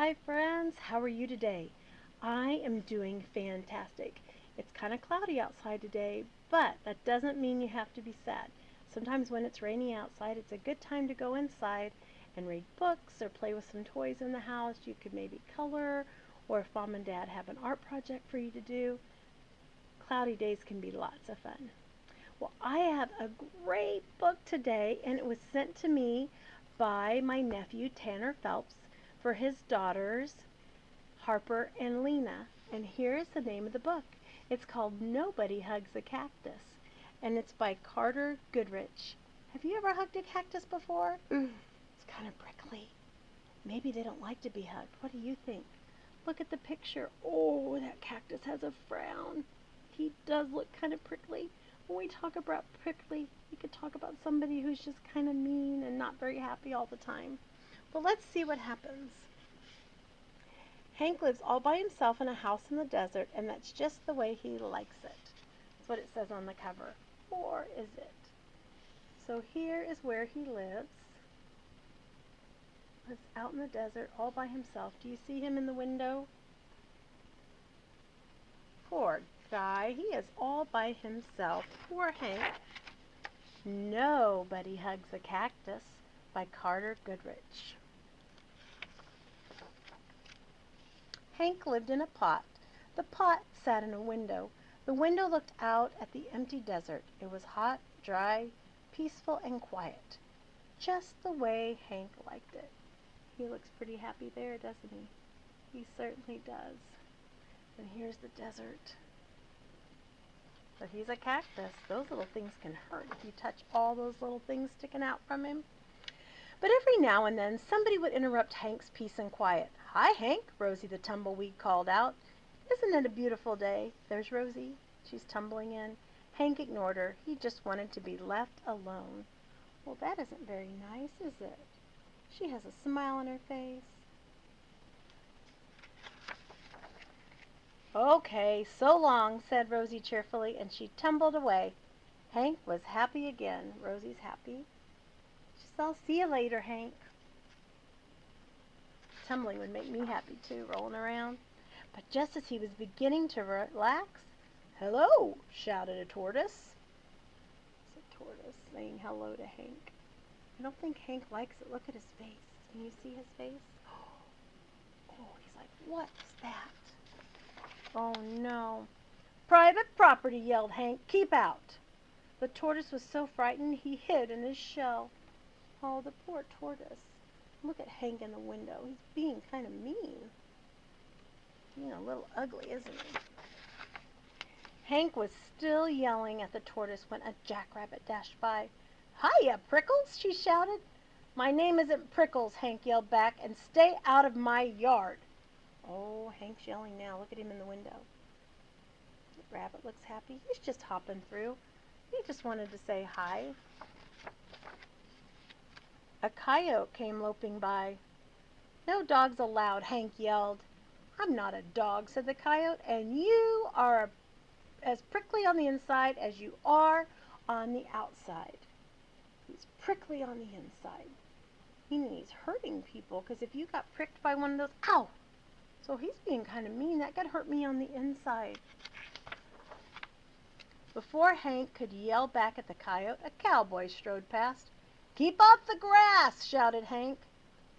Hi friends, how are you today? I am doing fantastic. It's kind of cloudy outside today, but that doesn't mean you have to be sad. Sometimes when it's rainy outside, it's a good time to go inside and read books or play with some toys in the house. You could maybe color, or if mom and dad have an art project for you to do. Cloudy days can be lots of fun. Well, I have a great book today, and it was sent to me by my nephew Tanner Phelps for his daughters Harper and Lena. And here's the name of the book. It's called Nobody Hugs a Cactus, and it's by Goodrich. Have you ever hugged a cactus before? It's kind of prickly. Maybe they don't like to be hugged. What do you think? Look at the picture. Oh, that cactus has a frown. He does look kind of prickly. When we talk about prickly, we could talk about somebody who's just kind of mean and not very happy all the time. But let's see what happens. Hank lives all by himself in a house in the desert, and that's just the way he likes it. That's what it says on the cover. Or is it? So here is where he lives. He's out in the desert all by himself. Do you see him in the window? Poor guy. He is all by himself. Poor Hank. Nobody Hugs a Cactus by Goodrich. Hank lived in a pot. The pot sat in a window. The window looked out at the empty desert. It was hot, dry, peaceful, and quiet. Just the way Hank liked it. He looks pretty happy there, doesn't he? He certainly does. And here's the desert. But he's a cactus. Those little things can hurt if you touch all those little things sticking out from him. But every now and then somebody would interrupt Hank's peace and quiet. "Hi, Hank," Rosie the tumbleweed called out. "Isn't it a beautiful day?" There's Rosie. She's tumbling in. Hank ignored her. He just wanted to be left alone. Well, that isn't very nice, is it? She has a smile on her face. "Okay, so long," said Rosie cheerfully, and she tumbled away. Hank was happy again. Rosie's happy. She said, "I'll see you later, Hank." Tumbling would make me happy too, rolling around. But just as he was beginning to relax, "Hello," shouted a tortoise. It's a tortoise saying hello to Hank. I don't think Hank likes it. Look at his face. Can you see his face? Oh, he's like, "What is that?" Oh no. "Private property," yelled Hank. "Keep out." The tortoise was so frightened he hid in his shell. Oh, the poor tortoise. Look at Hank in the window. He's being kind of mean. Being a little ugly, isn't he? Hank was still yelling at the tortoise when a jackrabbit dashed by. "Hiya, Prickles," she shouted. "My name isn't Prickles," Hank yelled back, "and stay out of my yard." Oh, Hank's yelling now. Look at him in the window. The rabbit looks happy. He's just hopping through. He just wanted to say hi. A coyote came loping by. "No dogs allowed," Hank yelled. "I'm not a dog," said the coyote, "and you are as prickly on the inside as you are on the outside." He's prickly on the inside. Meaning he's hurting people, because if you got pricked by one of those, ow! So he's being kind of mean. That could hurt me on the inside. Before Hank could yell back at the coyote, a cowboy strode past. "Keep off the grass!" shouted Hank.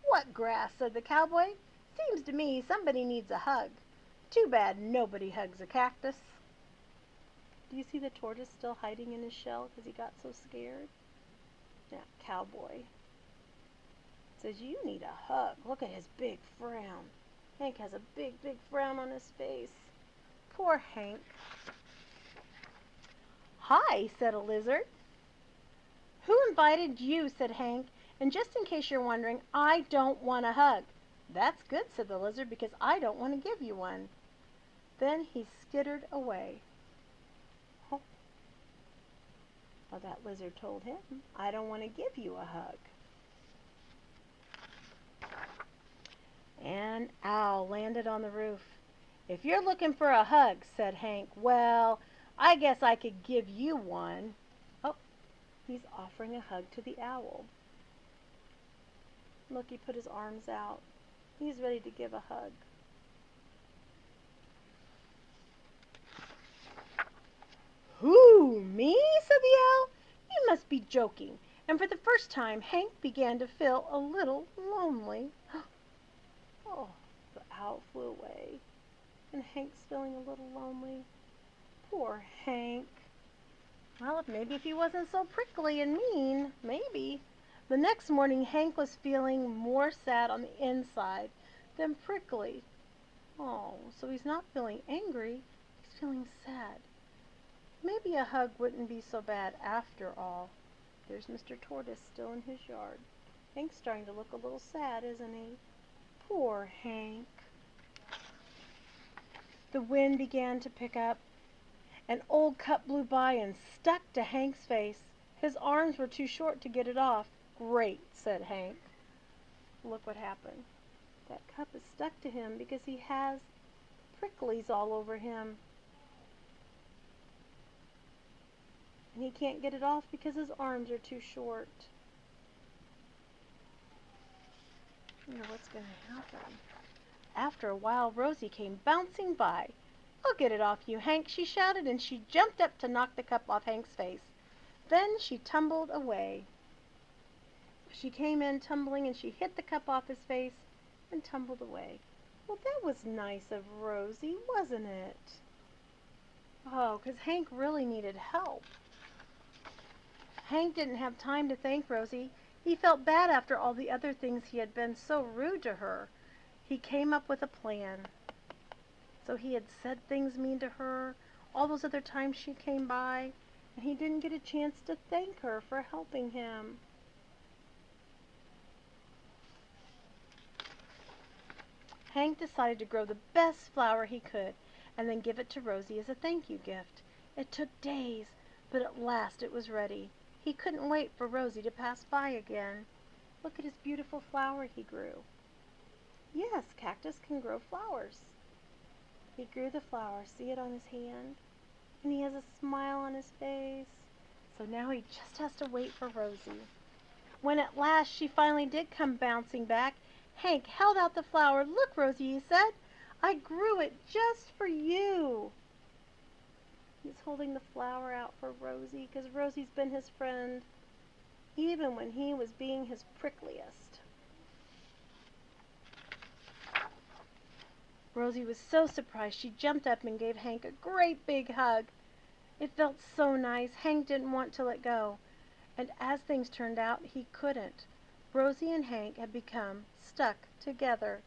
"What grass?" said the cowboy. "Seems to me somebody needs a hug. Too bad nobody hugs a cactus." Do you see the tortoise still hiding in his shell because he got so scared? That cowboy says, "You need a hug. Look at his big frown." Hank has a big, big frown on his face. Poor Hank. "Hi," said a lizard. "Who invited you?" said Hank. "And just in case you're wondering, I don't want a hug." "That's good," said the lizard, "because I don't want to give you one." Then he skittered away. Oh. Well, that lizard told him, "I don't want to give you a hug." An owl landed on the roof. "If you're looking for a hug," said Hank, "well, I guess I could give you one." Oh, he's offering a hug to the owl. Look, he put his arms out. He's ready to give a hug. Who, me? Said the owl. You must be joking. And for the first time, Hank began to feel a little lonely. Oh, the owl flew away, and Hank's feeling a little lonely. Poor Hank. Well, maybe if he wasn't so prickly and mean, maybe. The next morning, Hank was feeling more sad on the inside than prickly. Oh, so he's not feeling angry, he's feeling sad. Maybe a hug wouldn't be so bad after all. There's Mr. Tortoise still in his yard. Hank's starting to look a little sad, isn't he? Poor Hank. The wind began to pick up. An old cup blew by and stuck to Hank's face. His arms were too short to get it off. Great, said Hank. Look what happened. That cup is stuck to him because he has pricklies all over him. And he can't get it off because his arms are too short. I wonder what's going to happen. After a while, Rosie came bouncing by. I'll get it off you, Hank, she shouted, and she jumped up to knock the cup off Hank's face. Then she tumbled away. She came in tumbling, and she hit the cup off his face and tumbled away. Well, that was nice of Rosie, wasn't it? Oh, 'cause Hank really needed help. Hank didn't have time to thank Rosie. He felt bad after all the other things he had been so rude to her. He came up with a plan. So he had said things mean to her all those other times she came by, and he didn't get a chance to thank her for helping him. Hank decided to grow the best flower he could and then give it to Rosie as a thank you gift. It took days, but at last it was ready. He couldn't wait for Rosie to pass by again. Look at his beautiful flower he grew. Yes, Cactus can grow flowers. He grew the flower, see it on his hand? And he has a smile on his face. So now he just has to wait for Rosie. When at last she finally did come bouncing back, Hank held out the flower. Look, Rosie, he said, I grew it just for you. He's holding the flower out for Rosie because Rosie's been his friend even when he was being his prickliest. Rosie was so surprised she jumped up and gave Hank a great big hug. It felt so nice. Hank didn't want to let go. And as things turned out, he couldn't. Rosie and Hank had become stuck together.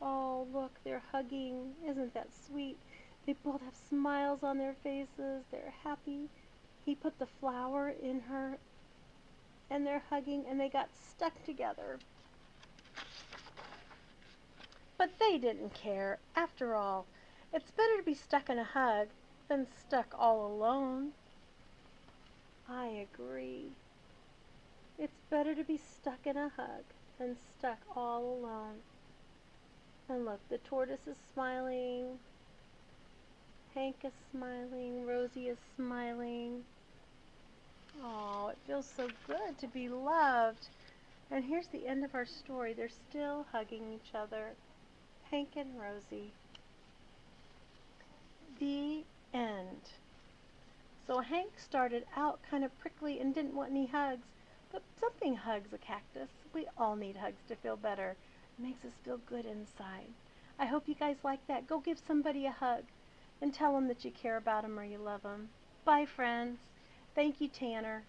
Oh, look, they're hugging. Isn't that sweet? They both have smiles on their faces. They're happy. He put the flower in her, and they're hugging, and they got stuck together. But they didn't care. After all, it's better to be stuck in a hug than stuck all alone. I agree. It's better to be stuck in a hug than stuck all alone. And look, the tortoise is smiling. Hank is smiling. Rosie is smiling. Oh, it feels so good to be loved. And here's the end of our story. They're still hugging each other. Hank and Rosie. The end. So Hank started out kind of prickly and didn't want any hugs, but something hugs a cactus. We all need hugs to feel better. It makes us feel good inside. I hope you guys like that. Go give somebody a hug and tell them that you care about them or you love them. Bye, friends. Thank you, Tanner.